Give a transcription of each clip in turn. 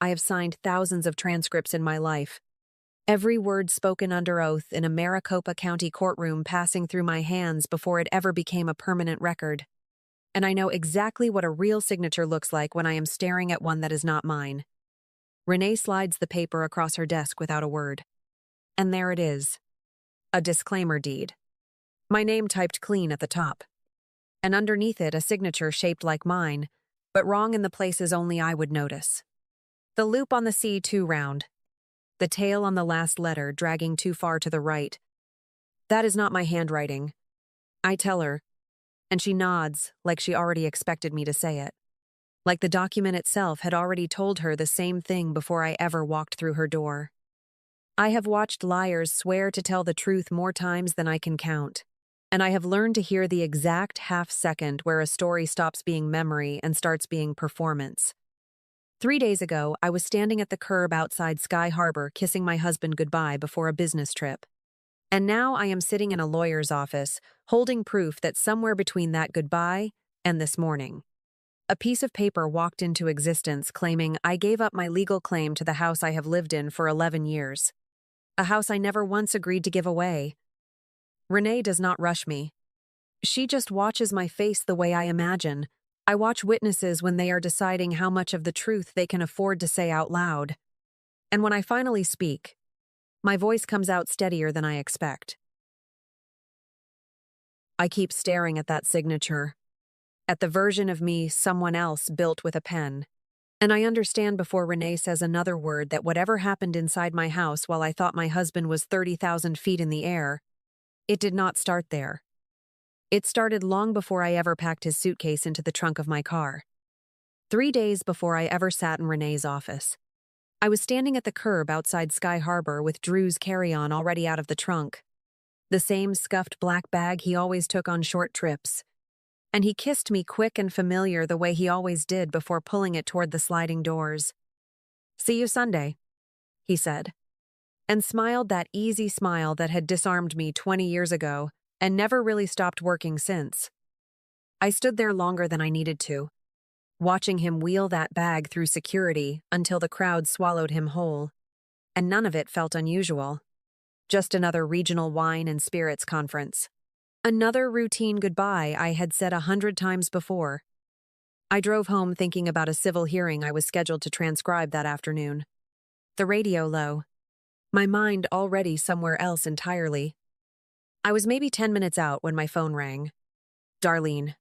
I have signed thousands of transcripts in my life. Every word spoken under oath in a Maricopa County courtroom passing through my hands before it ever became a permanent record. And I know exactly what a real signature looks like when I am staring at one that is not mine. Renee slides the paper across her desk without a word. And there it is. A disclaimer deed. My name typed clean at the top. And underneath it, a signature shaped like mine, but wrong in the places only I would notice. The loop on the C too round. The tail on the last letter dragging too far to the right. That is not my handwriting. I tell her, and she nods like she already expected me to say it. Like the document itself had already told her the same thing before I ever walked through her door. I have watched liars swear to tell the truth more times than I can count, and I have learned to hear the exact half-second where a story stops being memory and starts being performance. 3 days ago, I was standing at the curb outside Sky Harbor kissing my husband goodbye before a business trip. And now I am sitting in a lawyer's office, holding proof that somewhere between that goodbye and this morning, a piece of paper walked into existence claiming I gave up my legal claim to the house I have lived in for 11 years. A house I never once agreed to give away. Renee does not rush me. She just watches my face the way I imagine. I watch witnesses when they are deciding how much of the truth they can afford to say out loud. And when I finally speak, my voice comes out steadier than I expect. I keep staring at that signature, at the version of me someone else built with a pen. And I understand before Renee says another word that whatever happened inside my house while I thought my husband was 30,000 feet in the air, it did not start there. It started long before I ever packed his suitcase into the trunk of my car. 3 days before I ever sat in Renee's office. I was standing at the curb outside Sky Harbor with Drew's carry-on already out of the trunk. The same scuffed black bag he always took on short trips. And he kissed me quick and familiar the way he always did before pulling it toward the sliding doors. "See you Sunday," he said, and smiled that easy smile that had disarmed me 20 years ago and never really stopped working since. I stood there longer than I needed to, watching him wheel that bag through security until the crowd swallowed him whole. And none of it felt unusual. Just another regional wine and spirits conference. Another routine goodbye I had said 100 times before. I drove home thinking about a civil hearing I was scheduled to transcribe that afternoon. The radio low. My mind already somewhere else entirely. I was maybe 10 minutes out when my phone rang. Darlene,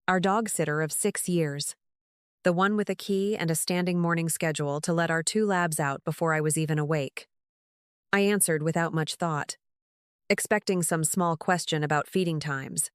our dog sitter of 6 years. The one with a key and a standing morning schedule to let our 2 labs out before I was even awake. I answered without much thought, expecting some small question about feeding times.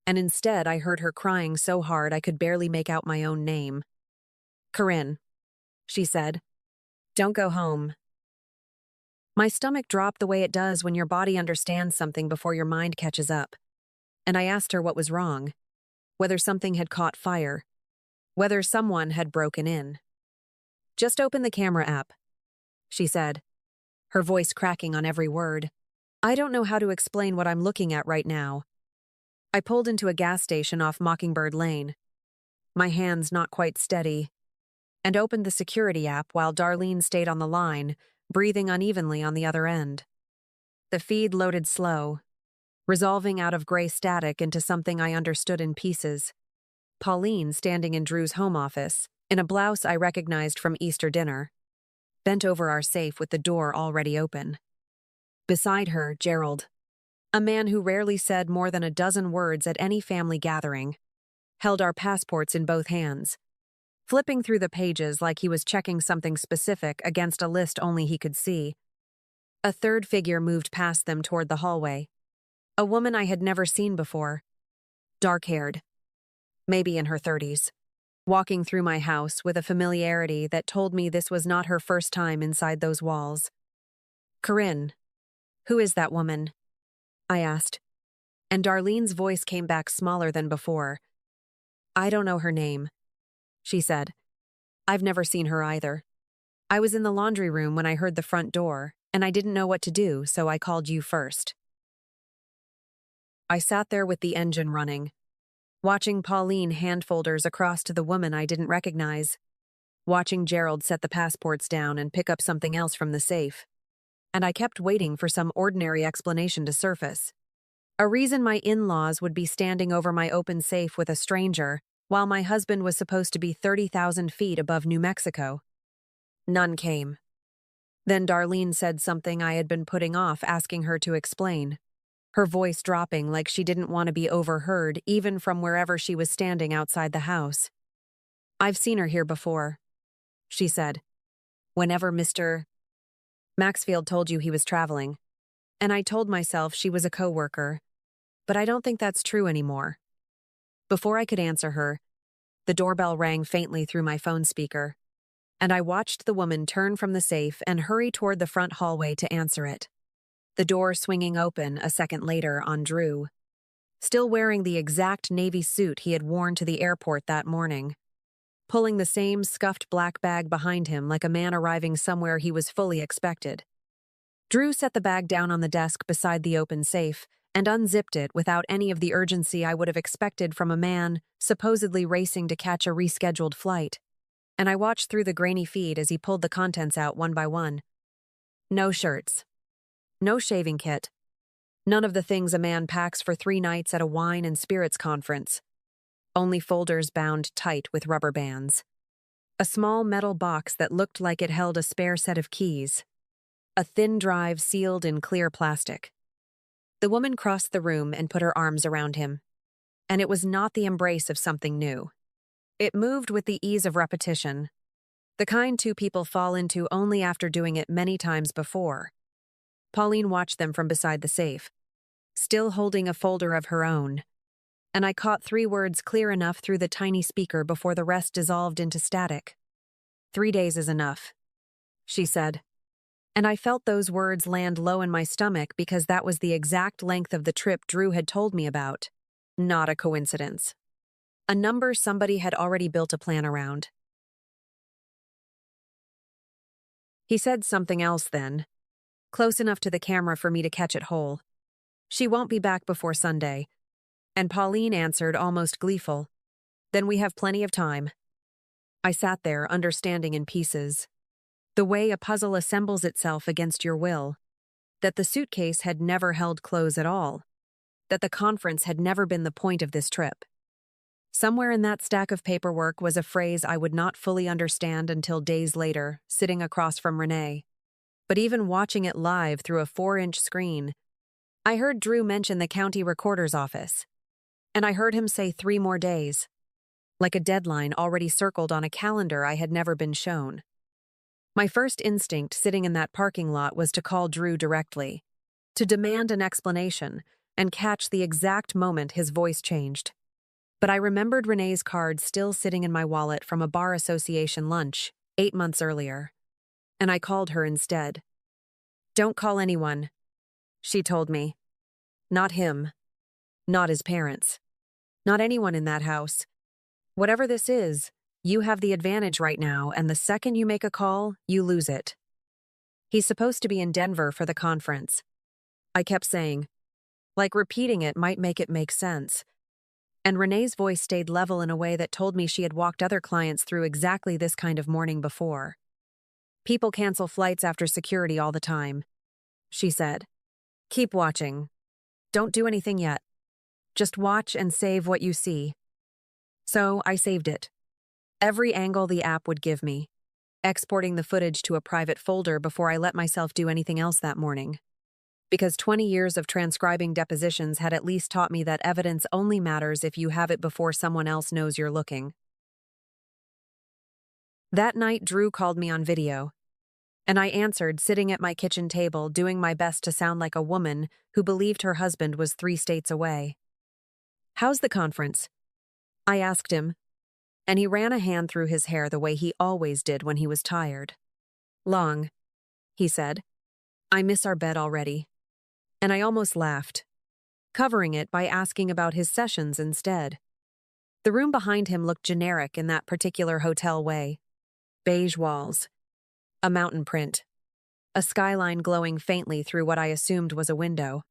And instead I heard her crying so hard I could barely make out my own name. "Corinne," she said. "Don't go home." My stomach dropped the way it does when your body understands something before your mind catches up. And I asked her what was wrong, whether something had caught fire, whether someone had broken in. "Just open the camera app," she said, her voice cracking on every word. I don't know how to explain what I'm looking at right now. I pulled into a gas station off Mockingbird Lane, my hands not quite steady, and opened the security app while Darlene stayed on the line, breathing unevenly on the other end. The feed loaded slow, resolving out of gray static into something I understood in pieces. Pauline standing in Drew's home office, in a blouse I recognized from Easter dinner, bent over our safe with the door already open. Beside her, Gerald, a man who rarely said more than a dozen words at any family gathering, held our passports in both hands, flipping through the pages like he was checking something specific against a list only he could see. A third figure moved past them toward the hallway. A woman I had never seen before. Dark-haired, maybe in her 30s, walking through my house with a familiarity that told me this was not her first time inside those walls. "Corinne, who is that woman?" I asked, and Darlene's voice came back smaller than before. "I don't know her name," she said. "I've never seen her either. I was in the laundry room when I heard the front door, and I didn't know what to do, so I called you first." I sat there with the engine running, watching Pauline hand folders across to the woman I didn't recognize, watching Gerald set the passports down and pick up something else from the safe. And I kept waiting for some ordinary explanation to surface. A reason my in-laws would be standing over my open safe with a stranger, while my husband was supposed to be 30,000 feet above New Mexico. None came. Then Darlene said something I had been putting off, asking her to explain, her voice dropping like she didn't want to be overheard even from wherever she was standing outside the house. "I've seen her here before," she said. "Whenever Mr. Maxfield told you he was traveling." And I told myself she was a coworker, but I don't think that's true anymore. Before I could answer her, the doorbell rang faintly through my phone speaker, and I watched the woman turn from the safe and hurry toward the front hallway to answer it. The door swinging open a second later on Drew, still wearing the exact navy suit he had worn to the airport that morning, pulling the same scuffed black bag behind him like a man arriving somewhere he was fully expected. Drew set the bag down on the desk beside the open safe and unzipped it without any of the urgency I would have expected from a man supposedly racing to catch a rescheduled flight. And I watched through the grainy feed as he pulled the contents out one by one. No shirts. No shaving kit. None of the things a man packs for 3 nights at a wine and spirits conference. Only folders bound tight with rubber bands. A small metal box that looked like it held a spare set of keys. A thin drive sealed in clear plastic. The woman crossed the room and put her arms around him. And it was not the embrace of something new. It moved with the ease of repetition, the kind two people fall into only after doing it many times before. Pauline watched them from beside the safe, still holding a folder of her own, and I caught 3 words clear enough through the tiny speaker before the rest dissolved into static. 3 days is enough, she said. And I felt those words land low in my stomach because that was the exact length of the trip Drew had told me about. Not a coincidence. A number somebody had already built a plan around. He said something else then, close enough to the camera for me to catch it whole. She won't be back before Sunday. And Pauline answered, almost gleeful, "Then we have plenty of time." I sat there, understanding in pieces. The way a puzzle assembles itself against your will. That the suitcase had never held clothes at all. That the conference had never been the point of this trip. Somewhere in that stack of paperwork was a phrase I would not fully understand until days later, sitting across from Renee. But even watching it live through a 4-inch screen, I heard Drew mention the county recorder's office. And I heard him say 3 more days. Like a deadline already circled on a calendar I had never been shown. My first instinct sitting in that parking lot was to call Drew directly, to demand an explanation, and catch the exact moment his voice changed. But I remembered Renee's card still sitting in my wallet from a bar association lunch 8 months earlier. And I called her instead. "Don't call anyone," she told me. Not him. Not his parents. Not anyone in that house. Whatever this is, you have the advantage right now, and the second you make a call, you lose it. He's supposed to be in Denver for the conference. I kept saying, like repeating it might make it make sense. And Renee's voice stayed level in a way that told me she had walked other clients through exactly this kind of morning before. "People cancel flights after security all the time," she said. "Keep watching. Don't do anything yet. Just watch and save what you see." So I saved it. Every angle the app would give me, exporting the footage to a private folder before I let myself do anything else that morning. Because 20 years of transcribing depositions had at least taught me that evidence only matters if you have it before someone else knows you're looking. That night, Drew called me on video, and I answered sitting at my kitchen table doing my best to sound like a woman who believed her husband was 3 states away. "How's the conference?" I asked him, and he ran a hand through his hair the way he always did when he was tired. "Long," he said. "I miss our bed already." And I almost laughed, covering it by asking about his sessions instead. The room behind him looked generic in that particular hotel way. Beige walls, a mountain print, a skyline glowing faintly through what I assumed was a window.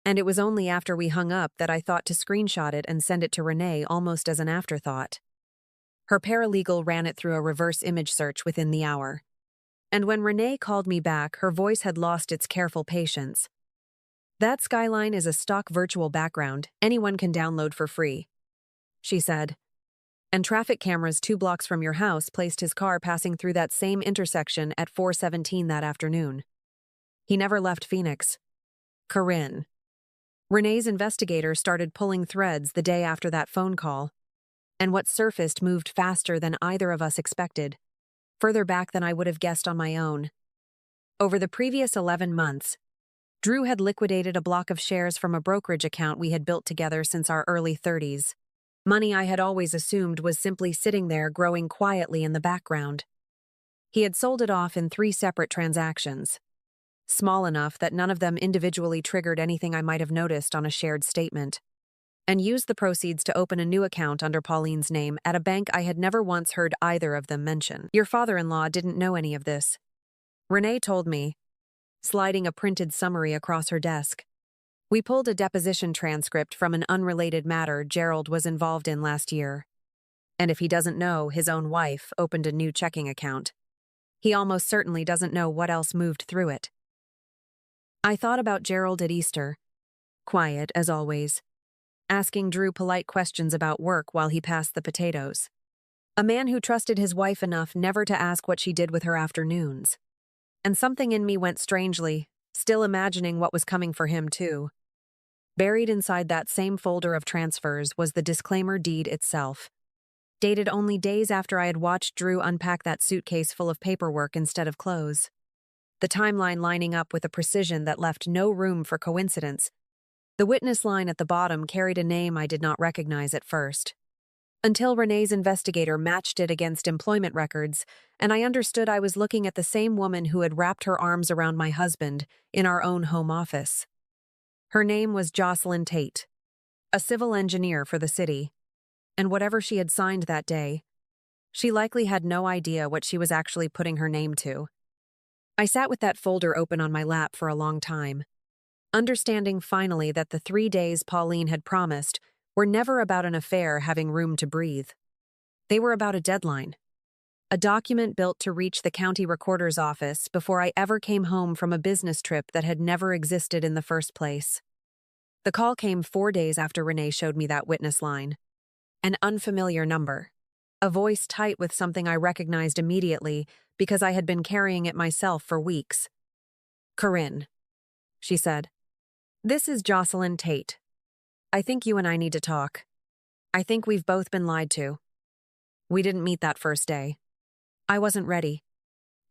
And it was only after we hung up that I thought to screenshot it and send it to Renee almost as an afterthought. Her paralegal ran it through a reverse image search within the hour. And when Renee called me back, her voice had lost its careful patience. "That skyline is a stock virtual background anyone can download for free," she said. "And traffic cameras 2 blocks from your house placed his car passing through that same intersection at 4:17 that afternoon. He never left Phoenix." Corinne. Renee's investigator started pulling threads the day after that phone call, and what surfaced moved faster than either of us expected, further back than I would have guessed on my own. Over the previous 11 months, Drew had liquidated a block of shares from a brokerage account we had built together since our early 30s. Money I had always assumed was simply sitting there growing quietly in the background. He had sold it off in 3 separate transactions, small enough that none of them individually triggered anything I might have noticed on a shared statement, and used the proceeds to open a new account under Pauline's name at a bank I had never once heard either of them mention. "Your father-in-law didn't know any of this," Renee told me, sliding a printed summary across her desk. "We pulled a deposition transcript from an unrelated matter Gerald was involved in last year. And if he doesn't know, his own wife opened a new checking account. He almost certainly doesn't know what else moved through it." I thought about Gerald at Easter, quiet as always, asking Drew polite questions about work while he passed the potatoes. A man who trusted his wife enough never to ask what she did with her afternoons. And something in me went strangely, still imagining what was coming for him too. Buried inside that same folder of transfers was the disclaimer deed itself, dated only days after I had watched Drew unpack that suitcase full of paperwork instead of clothes. The timeline lining up with a precision that left no room for coincidence. The witness line at the bottom carried a name I did not recognize at first, until Renee's investigator matched it against employment records, and I understood I was looking at the same woman who had wrapped her arms around my husband in our own home office. Her name was Jocelyn Tate, a civil engineer for the city, and whatever she had signed that day, she likely had no idea what she was actually putting her name to. I sat with that folder open on my lap for a long time, understanding finally that the 3 days Pauline had promised were never about an affair having room to breathe. They were about a deadline, a document built to reach the county recorder's office before I ever came home from a business trip that had never existed in the first place. The call came 4 days after Renee showed me that witness line. An unfamiliar number, a voice tight with something I recognized immediately because I had been carrying it myself for weeks. "Corinne," she said. "This is Jocelyn Tate. I think you and I need to talk. I think we've both been lied to. We didn't meet that first day. I wasn't ready,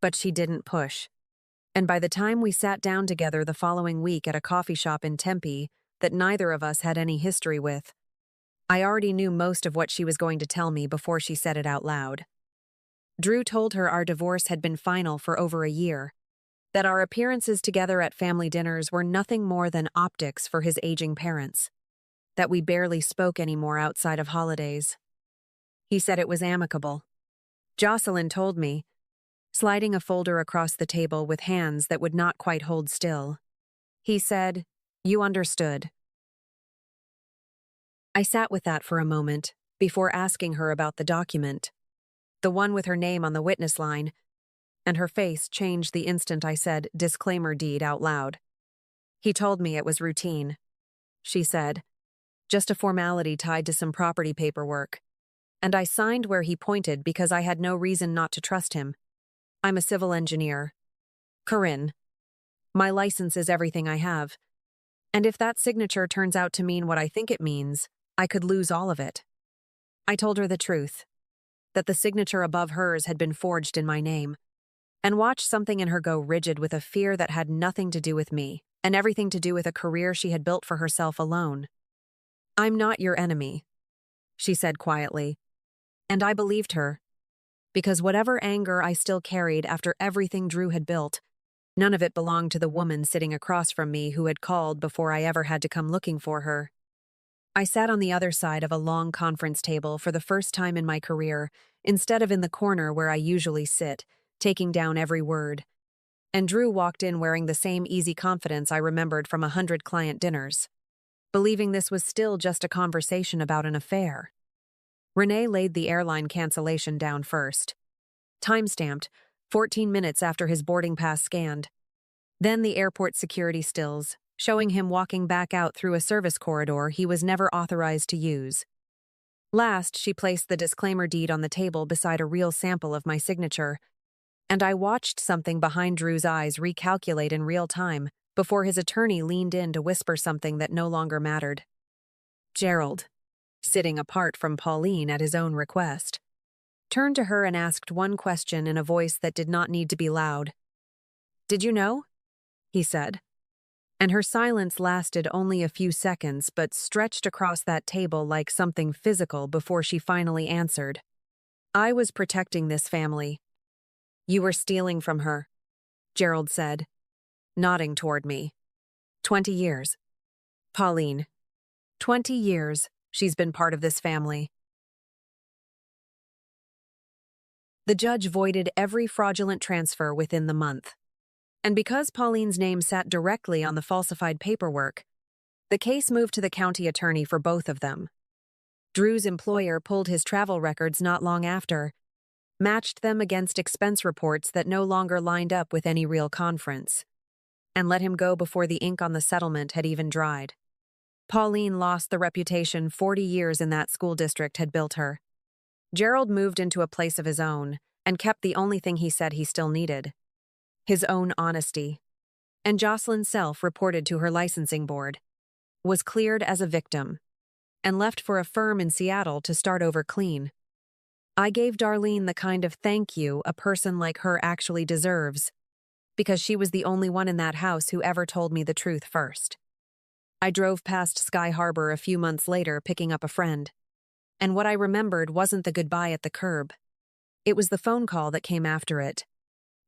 but she didn't push. And by the time we sat down together the following week at a coffee shop in Tempe that neither of us had any history with, I already knew most of what she was going to tell me before she said it out loud. Drew told her our divorce had been final for over a year, that our appearances together at family dinners were nothing more than optics for his aging parents, that we barely spoke anymore outside of holidays. He said it was amicable. Jocelyn told me, sliding a folder across the table with hands that would not quite hold still. He said, "You understood." I sat with that for a moment before asking her about the document, the one with her name on the witness line, and her face changed the instant I said disclaimer deed out loud. "He told me it was routine," she said, "just a formality tied to some property paperwork. And I signed where he pointed because I had no reason not to trust him. I'm a civil engineer. Corinne, my license is everything I have. And if that signature turns out to mean what I think it means, I could lose all of it." I told her the truth, that the signature above hers had been forged in my name, and watched something in her go rigid with a fear that had nothing to do with me, and everything to do with a career she had built for herself alone. "I'm not your enemy," she said quietly, and I believed her, because whatever anger I still carried after everything Drew had built, none of it belonged to the woman sitting across from me who had called before I ever had to come looking for her. I sat on the other side of a long conference table for the first time in my career, instead of in the corner where I usually sit, taking down every word. And Drew walked in wearing the same easy confidence I remembered from 100 client dinners, believing this was still just a conversation about an affair. Renee laid the airline cancellation down first. Timestamped, 14 minutes after his boarding pass scanned. Then the airport security stills, showing him walking back out through a service corridor he was never authorized to use. Last, she placed the disclaimer deed on the table beside a real sample of my signature, and I watched something behind Drew's eyes recalculate in real time before his attorney leaned in to whisper something that no longer mattered. Gerald, sitting apart from Pauline at his own request, turned to her and asked one question in a voice that did not need to be loud. "Did you know?" he said. And her silence lasted only a few seconds but stretched across that table like something physical before she finally answered. "I was protecting this family." "You were stealing from her," Gerald said, nodding toward me. 20 years. Pauline. 20 years she's been part of this family. The judge voided every fraudulent transfer within the month. And because Pauline's name sat directly on the falsified paperwork, the case moved to the county attorney for both of them. Drew's employer pulled his travel records not long after, matched them against expense reports that no longer lined up with any real conference, and let him go before the ink on the settlement had even dried. Pauline lost the reputation 40 years in that school district had built her. Gerald moved into a place of his own and kept the only thing he said he still needed: his own honesty. And Jocelyn Self reported to her licensing board, was cleared as a victim, and left for a firm in Seattle to start over clean. I gave Darlene the kind of thank you a person like her actually deserves, because she was the only one in that house who ever told me the truth first. I drove past Sky Harbor a few months later picking up a friend, and what I remembered wasn't the goodbye at the curb. It was the phone call that came after it.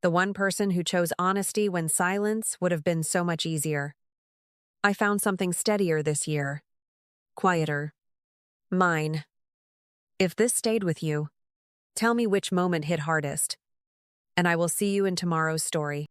The one person who chose honesty when silence would have been so much easier. I found something steadier this year. Quieter. Mine. If this stayed with you, tell me which moment hit hardest, and I will see you in tomorrow's story.